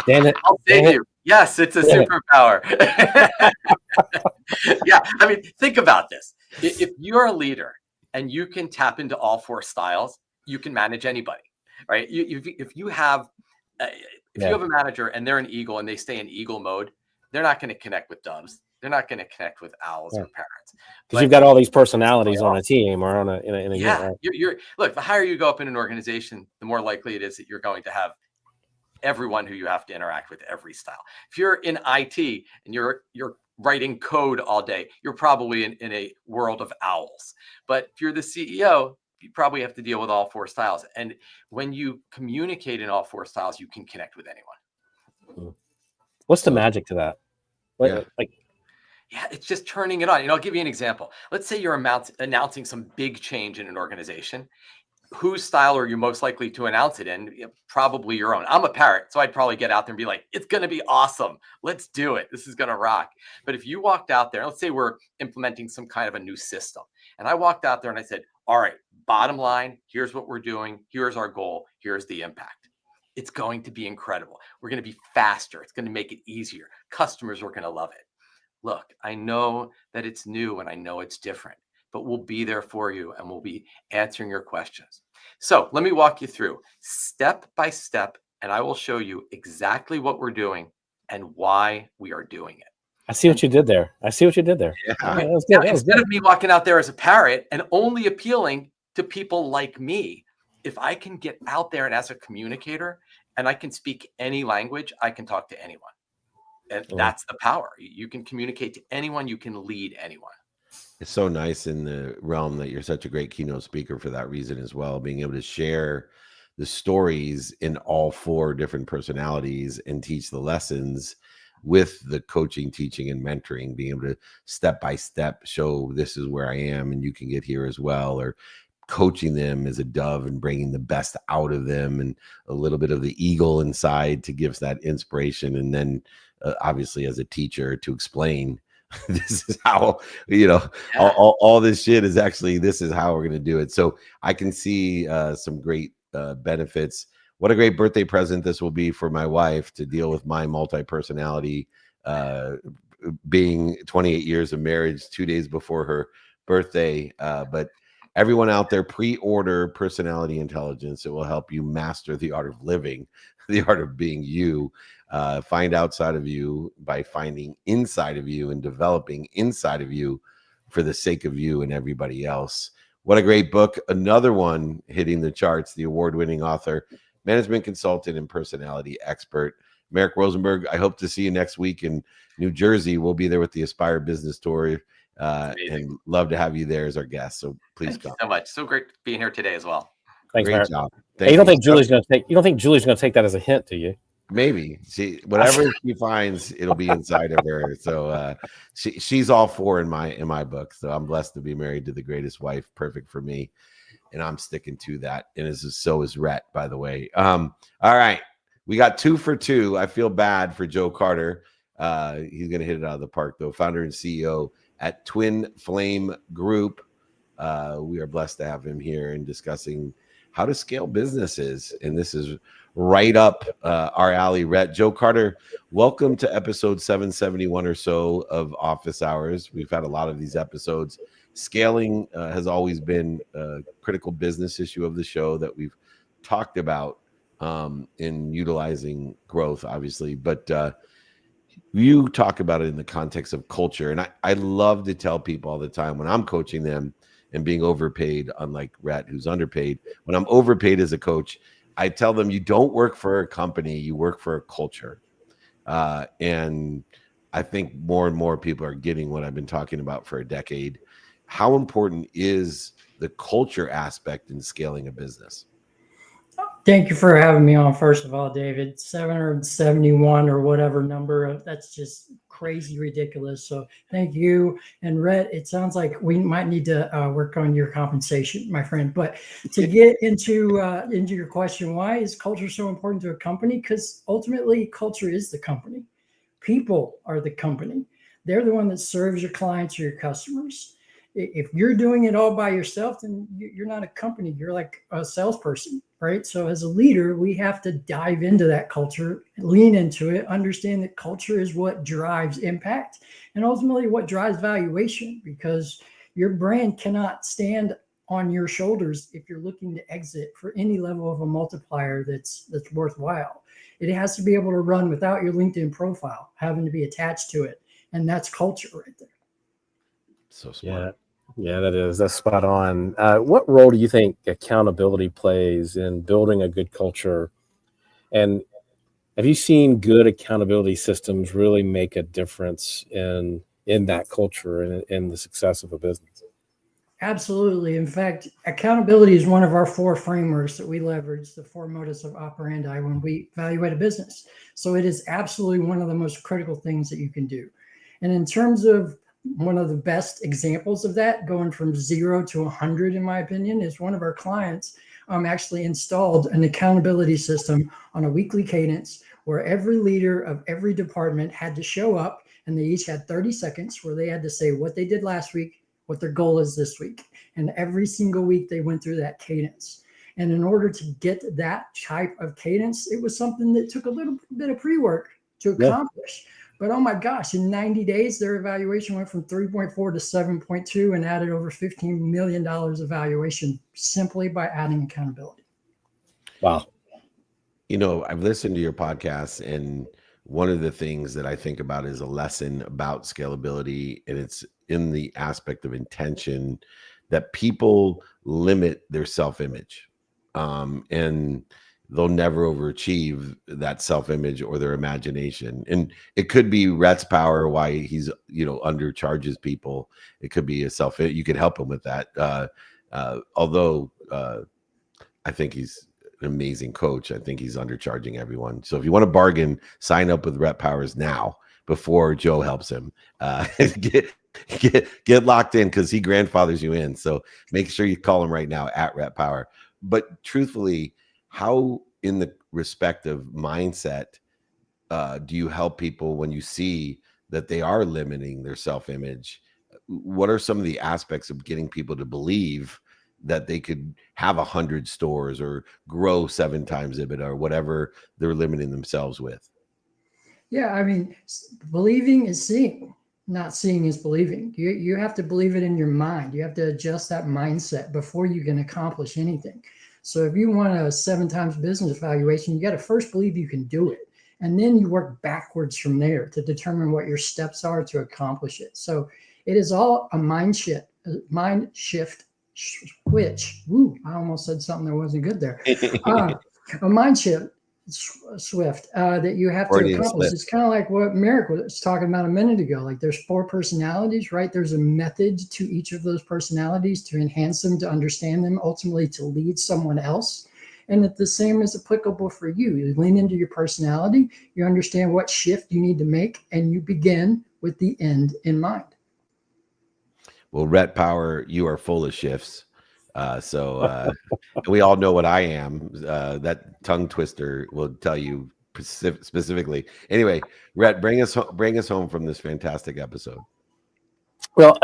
Damn it. I'll save you. Yes, it's a superpower. Yeah, I mean, think about this. If you're a leader and you can tap into all four styles, you can manage anybody, right? If you have a manager and they're an eagle and they stay in eagle mode, they're not going to connect with doves. They're not going to connect with owls or parrots. Because you've got all these personalities on a team or on in a yeah. unit, right? You're look, the higher you go up in an organization, the more likely it is that you're going to have everyone who you have to interact with every style. If you're in IT and you're writing code all day, you're probably in a world of owls. But if you're the CEO, you probably have to deal with all four styles. And when you communicate in all four styles, you can connect with anyone. What's the magic to that? Yeah, it's just turning it on. I'll give you an example. Let's say you're announcing some big change in an organization. Whose style are you most likely to announce it in? Probably your own. I'm a parrot, so I'd probably get out there and be like, it's going to be awesome. Let's do it. This is going to rock. But if you walked out there, let's say we're implementing some kind of a new system, and I walked out there and I said, all right, bottom line, here's what we're doing. Here's our goal. Here's the impact. It's going to be incredible. We're going to be faster. It's going to make it easier. Customers are going to love it. Look, I know that it's new and I know it's different, but we'll be there for you and we'll be answering your questions. So let me walk you through step by step, and I will show you exactly what we're doing and why we are doing it. I see what you did there. Yeah. Now, instead of me walking out there as a parrot and only appealing to people like me, if I can get out there and as a communicator and I can speak any language, I can talk to anyone. And that's the power. You can communicate to anyone. You can lead anyone. It's so nice in the realm that you're such a great keynote speaker for that reason as well, being able to share the stories in all four different personalities and teach the lessons with the coaching, teaching, and mentoring, being able to step by step show this is where I am and you can get here as well, or coaching them as a dove and bringing the best out of them and a little bit of the eagle inside to give that inspiration. And then obviously as a teacher to explain this is how, all this shit is actually, this is how we're going to do it. So I can see some great benefits. What a great birthday present this will be for my wife to deal with my multi-personality, being 28 years of marriage, 2 days before her birthday. But everyone out there, pre-order Personality Intelligence. It will help you master the art of living, the art of being you. Find outside of you by finding inside of you and developing inside of you for the sake of you and everybody else. What a great book. Another one hitting the charts, the award-winning author, management consultant, and personality expert, Merrick Rosenberg. I hope to see you next week in New Jersey. We'll be there with the Aspire Business Tour. And love to have you there as our guest. So please come. Thank you so much. So great being here today as well. Thanks, great Merrick. job. Hey, you don't think Julie's going to take that as a hint, do you? Maybe. Whatever she finds, it'll be inside of her. So she's all four in my book. So I'm blessed to be married to the greatest wife, perfect for me, and I'm sticking to that. And so is Rhett, by the way. All right, we got 2 for 2. I feel bad for Joe Carter. He's going to hit it out of the park, though. Founder and CEO at Twin Flame Group. We are blessed to have him here and discussing how to scale businesses. And this is right up our alley. Rhett, Joe Carter, welcome to episode 771 or so of Office Hours. We've had a lot of these episodes. Scaling has always been a critical business issue of the show that we've talked about in utilizing growth, obviously. But you talk about it in the context of culture. And I love to tell people all the time when I'm coaching them and being overpaid, unlike Rhett, who's underpaid. When I'm overpaid as a coach, I tell them you don't work for a company, you work for a culture. And I think more and more people are getting what I've been talking about for a decade. How important is the culture aspect in scaling a business? Thank you for having me on, first of all, David. 771 or whatever number, that's just crazy ridiculous. So thank you. And Rhett, it sounds like we might need to work on your compensation, my friend. But to get into your question, why is culture so important to a company? Because ultimately, culture is the company. People are the company. They're the one that serves your clients or your customers. If you're doing it all by yourself, then you're not a company. You're like a salesperson. right? So as a leader, we have to dive into that culture, lean into it, understand that culture is what drives impact and ultimately what drives valuation, because your brand cannot stand on your shoulders if you're looking to exit for any level of a multiplier that's worthwhile. It has to be able to run without your LinkedIn profile having to be attached to it. And that's culture right there. So smart. Yeah, that's spot on. What role do you think accountability plays in building a good culture? And have you seen good accountability systems really make a difference in that culture and in the success of a business? Absolutely. In fact, accountability is one of our 4 frameworks that we leverage, the 4 modus of operandi, when we evaluate a business. So it is absolutely one of the most critical things that you can do. And in terms of one of the best examples of that, going from 0 to 100, in my opinion, is one of our clients actually installed an accountability system on a weekly cadence where every leader of every department had to show up, and they each had 30 seconds where they had to say what they did last week, what their goal is this week. And every single week they went through that cadence. And in order to get that type of cadence, it was something that took a little bit of pre-work to accomplish. Yeah. But oh my gosh, in 90 days, their evaluation went from 3.4 to 7.2 and added over $15 million of valuation simply by adding accountability. Wow. You know, I've listened to your podcast, and one of the things that I think about is a lesson about scalability, and it's in the aspect of intention, that people limit their self-image, and they'll never overachieve that self-image or their imagination. And it could be Rhett's power, why he's, undercharges people. It could be you could help him with that. Although I think he's an amazing coach. I think he's undercharging everyone. So if you want to bargain, sign up with Rhett Powers now before Joe helps him. Get locked in, because he grandfathers you in. So make sure you call him right now at Rhett Power. But truthfully, how in the respective mindset do you help people when you see that they are limiting their self-image? What are some of the aspects of getting people to believe that they could have 100 stores or grow 7 times EBITDA or whatever they're limiting themselves with? Yeah, I mean, believing is seeing, not seeing is believing. You have to believe it in your mind. You have to adjust that mindset before you can accomplish anything. So if you want a 7 times business valuation, you got to first believe you can do it. And then you work backwards from there to determine what your steps are to accomplish it. So it is all a mind shift switch. Ooh, I almost said something that wasn't good there. A mind shift swift that you have to accomplish. It's kind of like what Merrick was talking about a minute ago. Like there's 4 personalities, right? There's a method to each of those personalities to enhance them, to understand them, ultimately to lead someone else. And that the same is applicable for you. You lean into your personality, you understand what shift you need to make, and you begin with the end in mind. Well, Rhett Power, you are full of shifts. We all know what I am. That tongue twister will tell you specifically. Anyway, Rhett, bring us home from this fantastic episode. Well,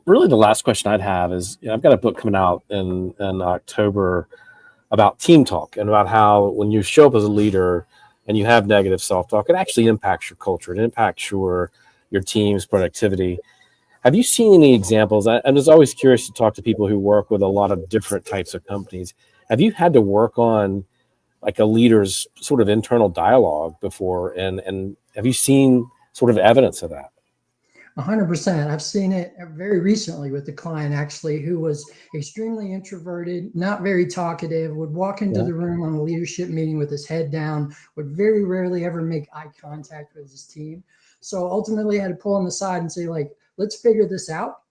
really the last question I'd have is, I've got a book coming out in October about team talk, and about how when you show up as a leader and you have negative self-talk, it actually impacts your culture. It impacts your team's productivity. Have you seen any examples? I'm just always curious to talk to people who work with a lot of different types of companies. Have you had to work on like a leader's sort of internal dialogue before? And have you seen sort of evidence of that? 100%. I've seen it very recently with the client, actually, who was extremely introverted, not very talkative, would walk into the room on a leadership meeting with his head down, would very rarely ever make eye contact with his team. So ultimately I had to pull him aside and say, like, let's figure this out.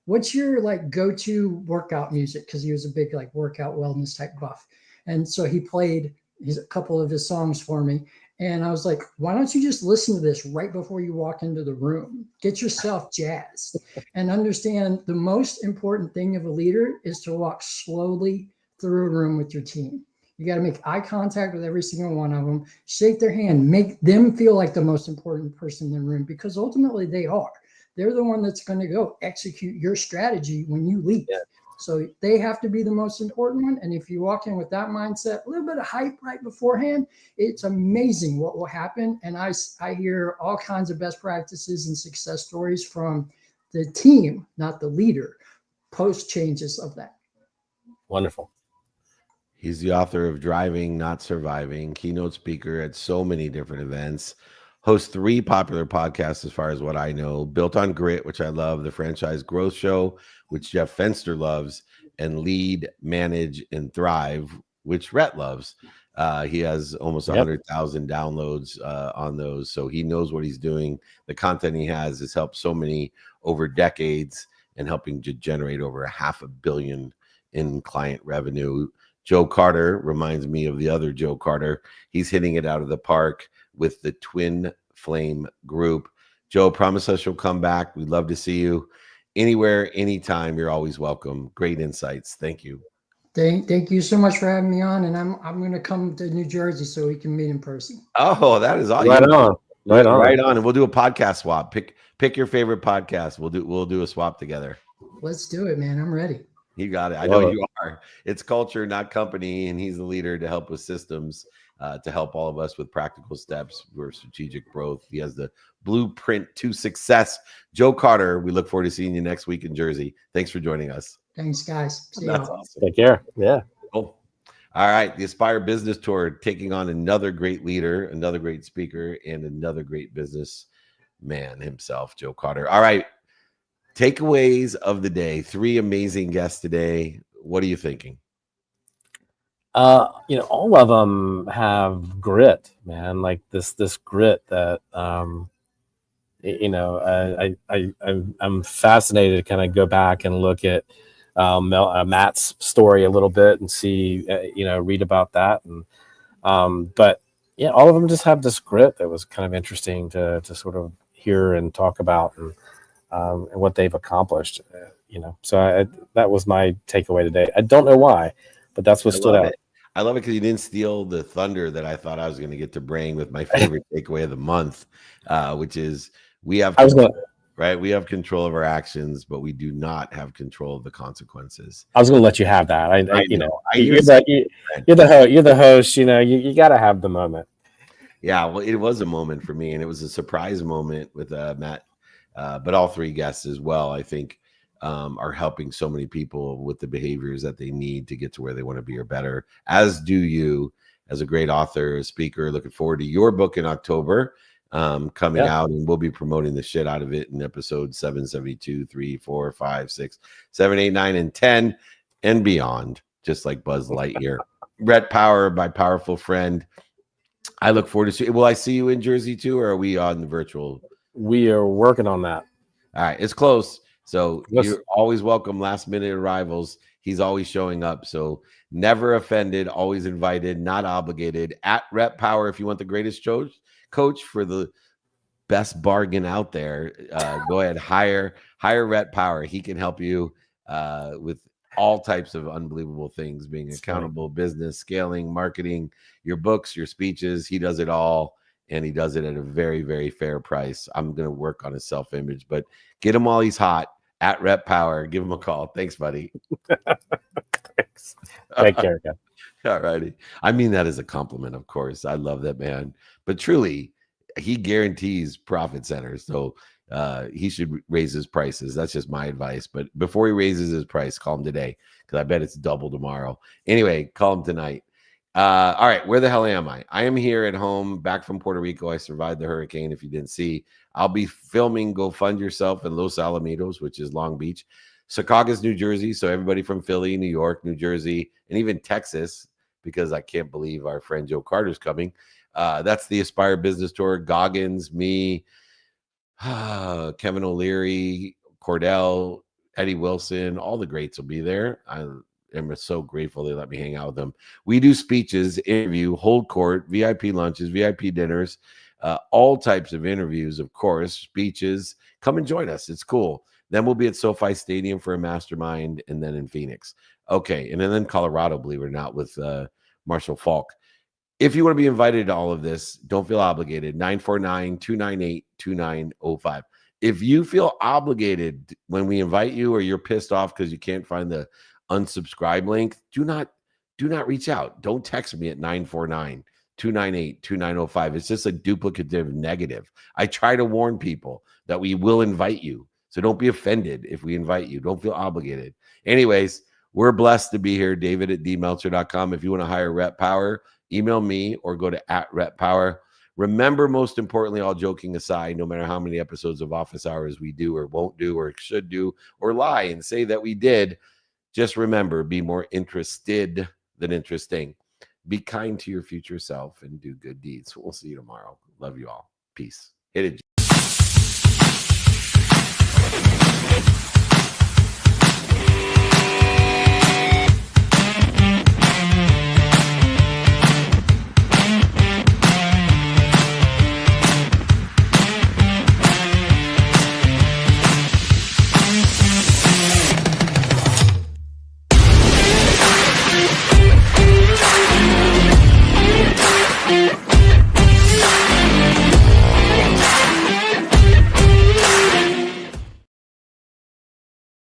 What's your like go-to workout music? Because he was a big like workout wellness type buff. And so he played a couple of his songs for me. And I was like, why don't you just listen to this right before you walk into the room? Get yourself jazzed and understand the most important thing of a leader is to walk slowly through a room with your team. You got to make eye contact with every single one of them, shake their hand, make them feel like the most important person in the room, because ultimately they are. They're the one that's going to go execute your strategy when you leave. Yeah. So they have to be the most important one. And if you walk in with that mindset, a little bit of hype right beforehand, it's amazing what will happen. And I hear all kinds of best practices and success stories from the team, not the leader, post changes of that. Wonderful. He's the author of Driving, Not Surviving, keynote speaker at so many different events, hosts 3 popular podcasts as far as what I know, Built on Grit, which I love, the Franchise Growth Show, which Jeff Fenster loves, and Lead, Manage, and Thrive, which Rhett loves. He has almost 100,000 downloads on those, so he knows what he's doing. The content he has helped so many over decades and helping to generate over $500 million in client revenue. Joe Carter reminds me of the other Joe Carter. He's hitting it out of the park with the Twin Flame Group. Joe, promise us you'll come back. We'd love to see you anywhere, anytime. You're always welcome. Great insights. Thank you. Thank you so much for having me on. And I'm going to come to New Jersey so we can meet in person. Oh, that is awesome. Right on. Right on. And we'll do a podcast swap. Pick your favorite podcast. We'll do a swap together. Let's do it, man. I'm ready. You got it. I know you are. It's culture, not company. And he's the leader to help with systems, to help all of us with practical steps for strategic growth. He has the blueprint to success. Joe Carter, we look forward to seeing you next week in Jersey. Thanks for joining us. Thanks, guys. See you. That's awesome. Take care. Yeah. Cool. All right. The Aspire Business Tour, taking on another great leader, another great speaker, and another great business man himself, Joe Carter. All right. Takeaways of the day. 3 amazing guests today. What are you thinking? All of them have grit, man. Like this grit that, I'm fascinated to kind of go back and look at Matt's story a little bit and see, read about that. And, but yeah, all of them just have this grit that was kind of interesting to sort of hear and talk about and what they've accomplished, So that was my takeaway today. I don't know why, but that's what stood out. I love it because you didn't steal the thunder that I thought I was going to get to bring with my favorite takeaway of the month, which is we have control of our actions, but we do not have control of the consequences. I was going to let you have that. You're the host. You got to have the moment. Yeah, well, it was a moment for me, and it was a surprise moment with Matt, but all 3 guests as well. I think are helping so many people with the behaviors that they need to get to where they want to be or better, as do you as a great author, speaker. Looking forward to your book in October coming out, and we'll be promoting the shit out of it in episodes 772, 3, 4, 5, 6, 7, 8, 9, and 10 and beyond, just like Buzz Lightyear. Brett Power, my powerful friend. I look forward to see. Will I see you in Jersey too, or are we on the virtual? We are working on that. All right, it's close. So you're always welcome. Last minute arrivals. He's always showing up. So never offended, always invited, not obligated. At Rep Power, if you want the greatest coach for the best bargain out there, go ahead, hire Rep Power. He can help you with all types of unbelievable things, being accountable, business, scaling, marketing, your books, your speeches. He does it all. And he does it at a very, very fair price. I'm going to work on his self-image, but get him while he's hot. At Rep Power, give him a call. Thanks, buddy. Thanks. Take care, guys. All righty. I mean that as a compliment, of course. I love that man. But truly, he guarantees profit centers. So he should raise his prices. That's just my advice. But before he raises his price, call him today, because I bet it's double tomorrow. Anyway, call him tonight. All right, where the hell am I? I am here at home, back from Puerto Rico. I survived the hurricane, if you didn't see. I'll be filming Go Fund Yourself in Los Alamitos, which is Long Beach. Secaucus, New Jersey. So everybody from Philly, New York, New Jersey, and even Texas, because I can't believe our friend Joe Carter's coming. That's the Aspire Business Tour. Goggins, me, Kevin O'Leary, Cordell, Eddie Wilson, all the greats will be there. I'm so grateful they let me hang out with them. We do speeches, interview, hold court, VIP lunches, VIP dinners, all types of interviews, of course, speeches. Come and join us. It's cool. Then we'll be at SoFi Stadium for a mastermind, and then in Phoenix. Okay, and then Colorado, believe it or not, with Marshall Falk. If you want to be invited to all of this, don't feel obligated. 949-298-2905. If you feel obligated when we invite you, or you're pissed off because you can't find the unsubscribe link, do not reach out. Don't text me at 949-298-2905. It's just a duplicative negative. I try to warn people that we will invite you. So don't be offended if we invite you. Don't feel obligated. Anyways, we're blessed to be here. David at dmeltzer.com. If you want to hire Rep Power, email me or go to @RepPower. Remember, most importantly, all joking aside, no matter how many episodes of Office Hours we do or won't do or should do or lie and say that we did, just remember, be more interested than interesting. Be kind to your future self and do good deeds. We'll see you tomorrow. Love you all. Peace. Hit it.